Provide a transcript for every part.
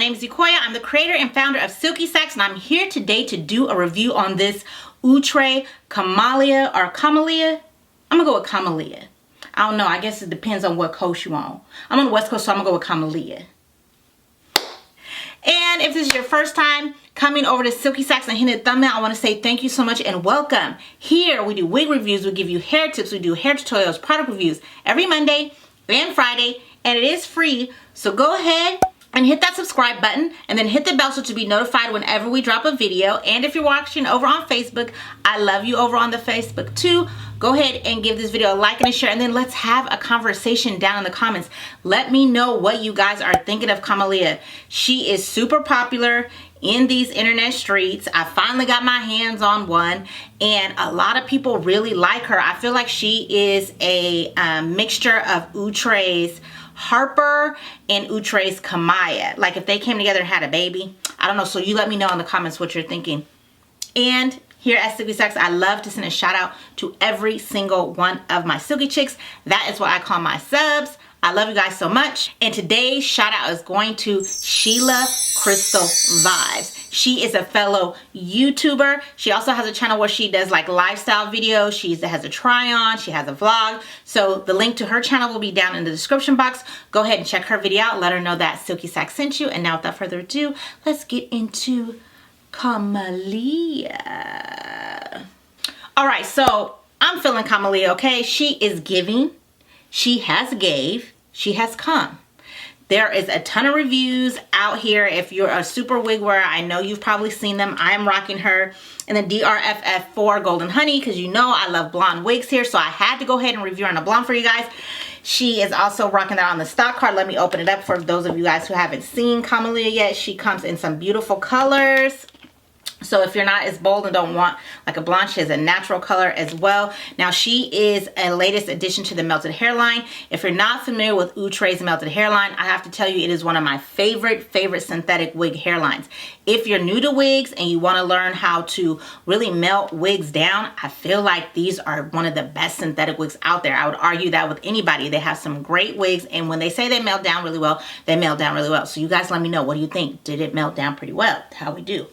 name is Decoya. I'm the creator and founder of Silky Sacks, and I'm here today to do a review on this Outre Kamalia or Kamalia. I'm gonna go with Kamalia. I don't know, I guess it depends on what coast you're on. I'm on the West Coast, so I'm gonna go with Kamalia. And if this is your first time coming over to Silky Sacks and hitting the thumbnail, I want to say thank you so much and welcome. Here we do wig reviews, we give you hair tips, we do hair tutorials, product reviews every Monday and Friday, and it is free. So go ahead and hit that subscribe button and then hit the bell so to be notified whenever we drop a video. And if you're watching over on Facebook, I love you over on the Facebook too. Go ahead and give this video a like and a share, and then let's have a conversation down in the comments. Let me know what you guys are thinking of Kamalia. She is super popular in these internet streets. I finally got my hands on one, and a lot of people really like her. I feel like she is a mixture of Outre's Harper and Outre's Kamalia. Like if they came together and had a baby. I don't know, so you let me know in the comments what you're thinking. And here at Silky Sacks, I love to send a shout out to every single one of my Silky Chicks. That is what I call my subs. I love you guys so much. And today's shout out is going to Sheila Crystal Vibes. She is a fellow YouTuber. She also has a channel where she does like lifestyle videos. She has a try on, she has a vlog. So the link to her channel will be down in the description box. Go ahead and check her video out. Let her know that Silky Sacks sent you. And now without further ado, let's get into Kamalia. All right, so I'm feeling Kamalia, okay? She is giving, she has gave, she has come. There is a ton of reviews out here. If you're a super wig wearer, I know you've probably seen them. I'm rocking her in the DRFF 4 Golden Honey because you know I love blonde wigs here, so I had to go ahead and review her on a blonde for you guys. She is also rocking that on the stock card. Let me open it up for those of you guys who haven't seen Kamalia yet. She comes in some beautiful colors. So if you're not as bold and don't want like a blonde, she has a natural color as well. Now she is a latest addition to the Melted Hairline. If you're not familiar with Outre's Melted Hairline, I have to tell you it is one of my favorite synthetic wig hairlines. If you're new to wigs and you want to learn how to really melt wigs down, I feel like these are one of the best synthetic wigs out there. I would argue that with anybody. They have some great wigs, and when they say they melt down really well, they melt down really well. So you guys let me know, what do you think? Did it melt down pretty well? How we do?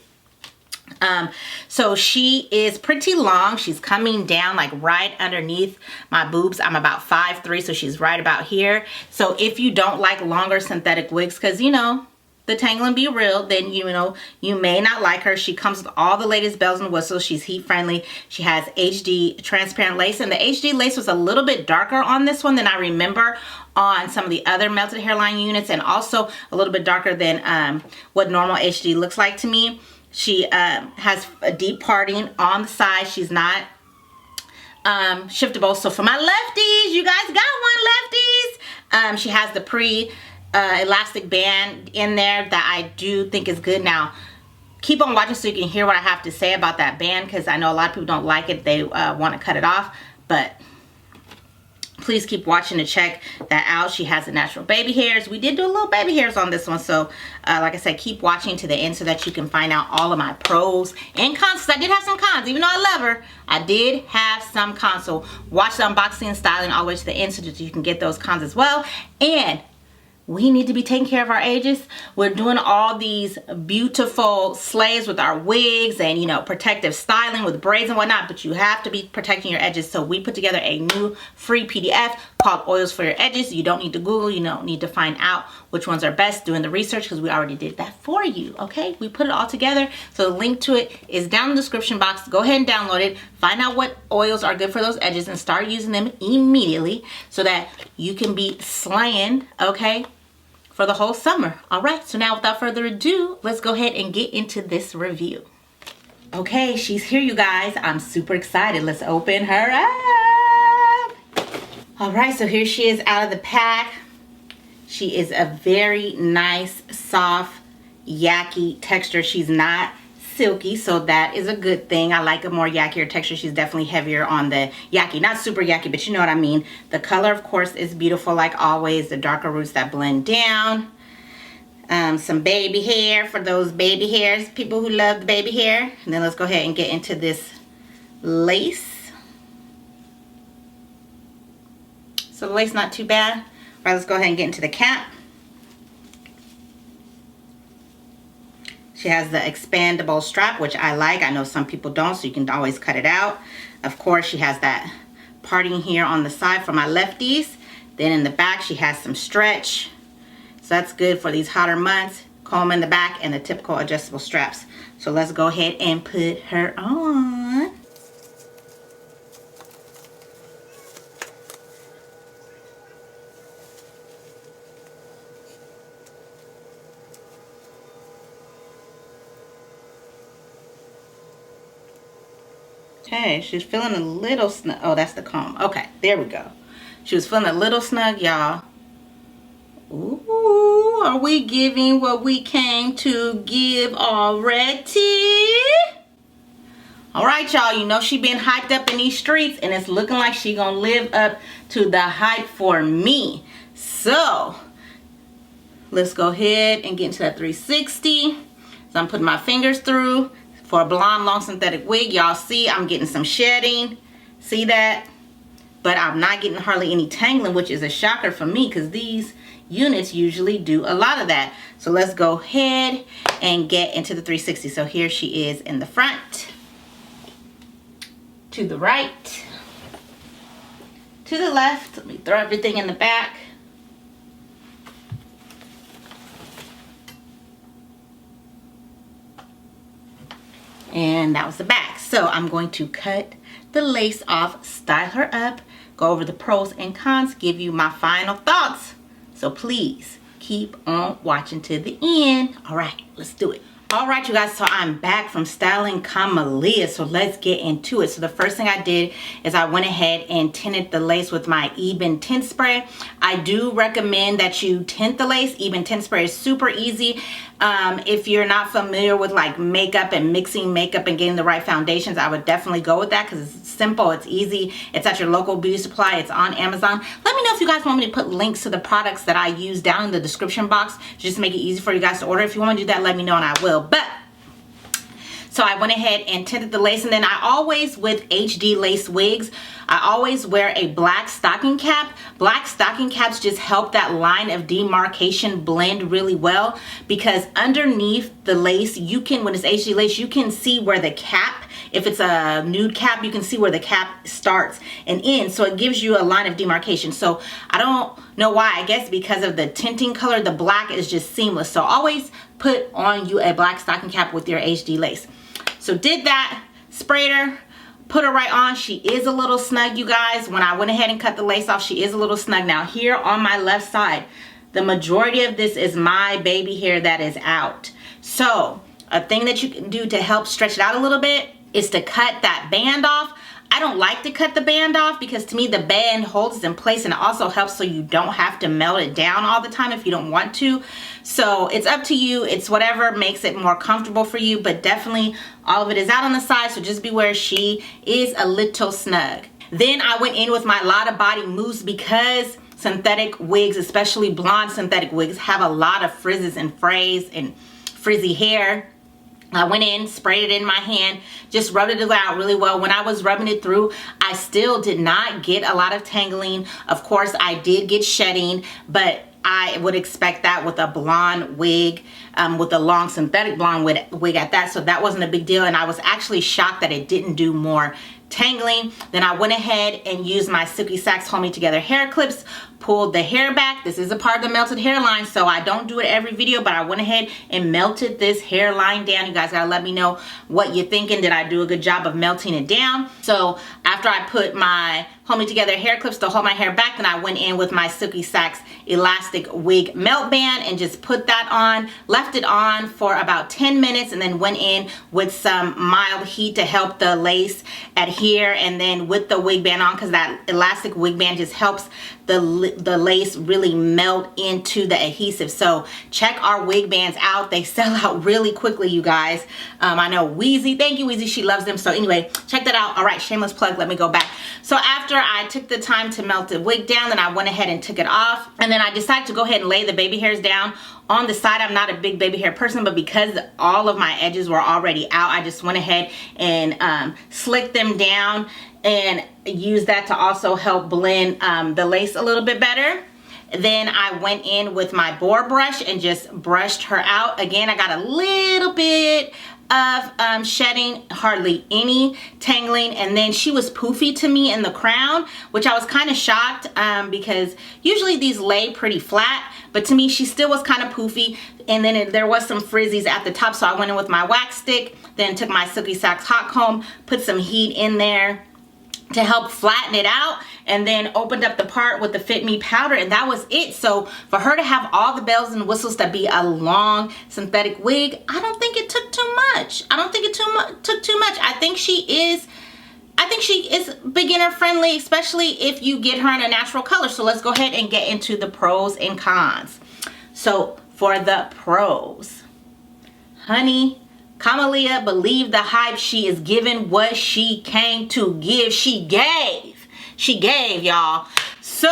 So she is pretty long. She's coming down like right underneath my boobs. I'm about 5'3", so she's right about here. So if you don't like longer synthetic wigs, because you know the tangling be real, then you know you may not like her. She comes with all the latest bells and whistles. She's heat friendly. She has HD transparent lace, and the HD lace was a little bit darker on this one than I remember on some of the other Melted Hairline units, and also a little bit darker than what normal HD looks like to me. She has a deep parting on the side. She's not shiftable. So for my lefties, you guys got one, lefties. She has the elastic band in there that I do think is good. Now, keep on watching so you can hear what I have to say about that band, because I know a lot of people don't like it. They want to cut it off, but please keep watching to check that out. She has the natural baby hairs. We did do a little baby hairs on this one, so like I said, keep watching to the end so that you can find out all of my pros and cons, because I did have some cons. Even though I love her, I did have some cons. So watch the unboxing and styling all the way to the end so that you can get those cons as well. And we need to be taking care of our edges. We're doing all these beautiful slays with our wigs and, you know, protective styling with braids and whatnot, but you have to be protecting your edges. So we put together a new free PDF called Oils for Your Edges. You don't need to Google. You don't need to find out which ones are best doing the research, because we already did that for you, okay? We put it all together. So the link to it is down in the description box. Go ahead and download it. Find out what oils are good for those edges and start using them immediately so that you can be slaying, okay, for the whole summer. All right, so now without further ado, let's go ahead and get into this review. Okay, she's here, you guys. I'm super excited. Let's open her up. All right, so here she is out of the pack. She is a very nice, soft, yaki texture. She's not silky, so that is a good thing. I like a more yakier texture. She's definitely heavier on the yaki. Not super yaki, but you know what I mean. The color, of course, is beautiful like always. The darker roots that blend down. Some baby hair for those baby hairs, people who love the baby hair. And then let's go ahead and get into this lace. So the lace not too bad. All right, let's go ahead and get into the cap. She has the expandable strap, which I like. I know some people don't, so you can always cut it out. Of course, she has that parting here on the side for my lefties. Then in the back, she has some stretch. So that's good for these hotter months. Comb in the back and the typical adjustable straps. So let's go ahead and put her on. Okay, she's feeling a little snug. Oh, that's the comb. Okay, there we go. She was feeling a little snug, y'all. Ooh, are we giving what we came to give already? All right, y'all, you know she been hyped up in these streets, and it's looking like she gonna live up to the hype for me. So, let's go ahead and get into that 360. So I'm putting my fingers through. For a blonde long synthetic wig, y'all see I'm getting some shedding. See that? But I'm not getting hardly any tangling, which is a shocker for me because these units usually do a lot of that. So let's go ahead and get into the 360. So here she is in the front, to the right, to the left. Let me throw everything in the back. And that was the back. So I'm going to cut the lace off, style her up, go over the pros and cons, give you my final thoughts. So please keep on watching to the end. All right, let's do it. All right, you guys, so I'm back from styling Kamalia, so let's get into it. So the first thing I did is I went ahead and tinted the lace with my Ebin tint spray. I do recommend that you tint the lace. Ebin tint spray is super easy. If you're not familiar with like makeup and mixing makeup and getting the right foundations, I would definitely go with that because it's simple, it's easy, it's at your local beauty supply, it's on Amazon. Let me know if you guys want me to put links to the products that I use down in the description box, just to make it easy for you guys to order. If you want to do that, let me know and I will. But so I went ahead and tinted the lace, and then I always, with HD lace wigs, I always wear a black stocking cap. Black stocking caps just help that line of demarcation blend really well, because underneath the lace, you can, when it's HD lace, you can see where the cap, if it's a nude cap, you can see where the cap starts and ends. So it gives you a line of demarcation. So I don't know why, I guess because of the tinting color, the black is just seamless. So always put on you a black stocking cap with your HD lace. So did that, sprayed her, put her right on. She is a little snug, you guys. When I went ahead and cut the lace off, she is a little snug. Now here on my left side, the majority of this is my baby hair that is out. So a thing that you can do to help stretch it out a little bit is to cut that band off. I don't like to cut the band off because to me the band holds it in place, and it also helps so you don't have to melt it down all the time if you don't want to. So it's up to you. It's whatever makes it more comfortable for you, but definitely all of it is out on the side, so just beware, she is a little snug. Then I went in with my Lotta Body mousse because synthetic wigs, especially blonde synthetic wigs, have a lot of frizzes and frays and frizzy hair. I went in, sprayed it in my hand, just rubbed it out really well. When I was rubbing it through, I still did not get a lot of tangling. Of course, I did get shedding, but I would expect that with a blonde wig, with a long synthetic blonde wig at that. So that wasn't a big deal, and I was actually shocked that it didn't do more tangling. Then I went ahead and used my Silky Sax Hold Me Together hair clips, pulled the hair back. This is a part of the melted hairline, so I don't do it every video, but I went ahead and melted this hairline down. You guys gotta let me know what you're thinking. Did I do a good job of melting it down? So after I put my Hold Me Together hair clips to hold my hair back, then I went in with my Silky Sax elastic wig melt band and just put that on, left it on for about 10 minutes, and then went in with some mild heat to help the lace adhere, and then with the wig band on, because that elastic wig band just helps the lace really melt into the adhesive. So check our wig bands out. They sell out really quickly, you guys. I know Weezy, thank you Weezy, she loves them. So anyway, check that out. All right, shameless plug, let me go back. So after I took the time to melt the wig down, then I went ahead and took it off, and then I decided to go ahead and lay the baby hairs down on the side. I'm not a big baby hair person, but because all of my edges were already out, I just went ahead and slicked them down and use that to also help blend the lace a little bit better. Then I went in with my boar brush and just brushed her out. Again, I got a little bit of shedding, hardly any tangling, and then she was poofy to me in the crown, which I was kind of shocked because usually these lay pretty flat, but to me she still was kind of poofy, and then there was some frizzies at the top, so I went in with my wax stick, then took my Silky Sax hot comb, put some heat in there to help flatten it out, and then opened up the part with the Fit Me powder, and that was it. So for her to have all the bells and whistles to be a long synthetic wig, I don't think it took too much. I don't think it took too much. I think she is beginner friendly, especially if you get her in a natural color. So let's go ahead and get into the pros and cons. So for the pros, honey, Kamalia believed the hype. She is giving what she came to give. She gave, y'all. So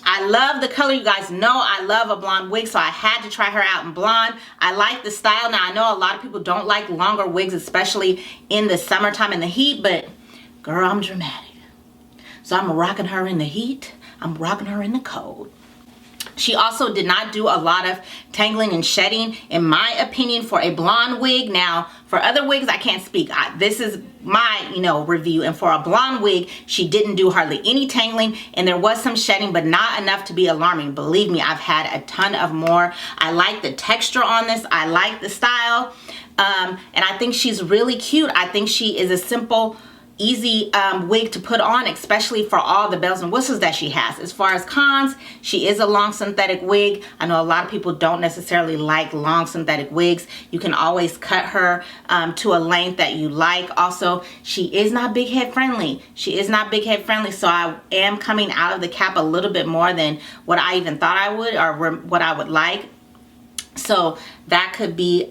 I love the color. You guys know I love a blonde wig, so I had to try her out in blonde. I like the style. Now I know a lot of people don't like longer wigs, especially in the summertime in the heat, but girl, I'm dramatic. So I'm rocking her in the heat. I'm rocking her in the cold. She also did not do a lot of tangling and shedding, in my opinion, for a blonde wig. Now, for other wigs, I can't speak. This is my, review. And for a blonde wig, she didn't do hardly any tangling, and there was some shedding, but not enough to be alarming. Believe me, I've had a ton of more. I like the texture on this. I like the style. And I think she's really cute. I think she is a simple, easy wig to put on, especially for all the bells and whistles that she has. As far as cons, she is a long synthetic wig. I know a lot of people don't necessarily like long synthetic wigs. You can always cut her to a length that you like. Also, she is not big head friendly. She is not big head friendly, so I am coming out of the cap a little bit more than what I even thought I would, or what I would like. So that could be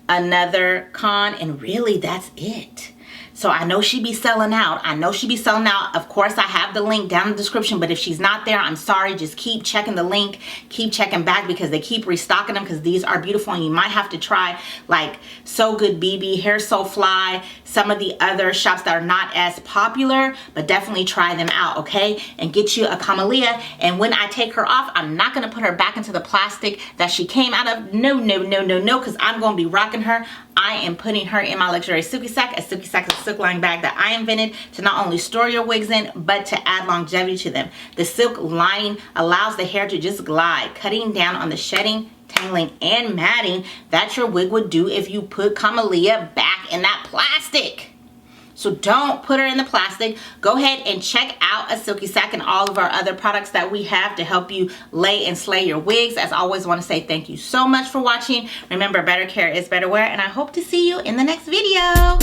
another con, and really that's it. So I know she be selling out. I know she be selling out. Of course, I have the link down in the description, but if she's not there, I'm sorry. Just keep checking the link. Keep checking back, because they keep restocking them, because these are beautiful, and you might have to try like So Good BB, Hair So Fly, some of the other shops that are not as popular, but definitely try them out, okay? And get you a Kamalia. And when I take her off, I'm not going to put her back into the plastic that she came out of. No, no, no, no, no, because I'm going to be rocking her. I am putting her in my luxurious Silky Sack. A Silky Sack is a silk lining bag that I invented to not only store your wigs in, but to add longevity to them. The silk lining allows the hair to just glide, cutting down on the shedding, tangling, and matting that your wig would do if you put Kamalia back in that plastic. So don't put her in the plastic. Go ahead and check out a Silky Sack and all of our other products that we have to help you lay and slay your wigs. As always, I want to say thank you so much for watching. Remember, better care is better wear, and I hope to see you in the next video.